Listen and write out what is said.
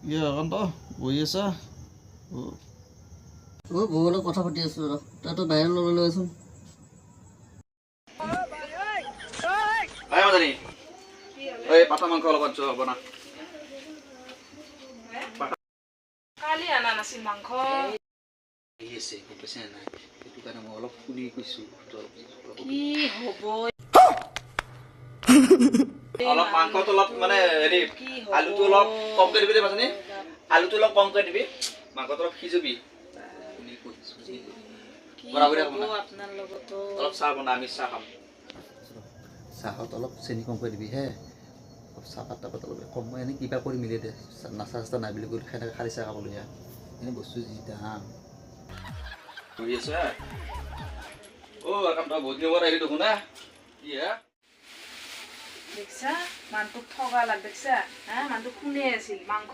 ইয়ে আকান্ত বহি আছা বউৰ লগত কথা পাতি আছো ৰ তইতো বাহিৰলৈ লৈ আছোন আই মাদানি এই পাঠা মাংস অলপ আনছো বনা কালি আনা নাছিল মাংস আছে গম পাইছে নাই সেইটো কাৰণে মই অলপ শুনি কৈছো কি হ'ব অলপ মাংসটো অলপ মানে হেৰি আলুটো অলপ কমকৈ দিবি দেই মাছনি আলুটো অলপ কমকৈ দিবি মাংসটো অলপ সিজবি শুনি কৈছো বৰাবৰি আপোনাৰ লগতো অলপ চাহ বনা আমি চাহ খাম চাহত অলপ চেনি কমকৈ দিবি হে চাহপাত তাপাত অলপ কম মই এনেই কিবা কৰি মিলি দে নাচা চাস্তা নাই বুলি কৈ খাই থাকে খালি চাহ খাবলৈ এনে বস্তু যি দাম কৰি আছে কাম তই বহুত দিনৰ মূৰত আহিলি দেখোন না কি হে দেখছা মানুহটোক ঠগা লাগ দেখছা হা মানুহটোক শুনে আছিল মাংস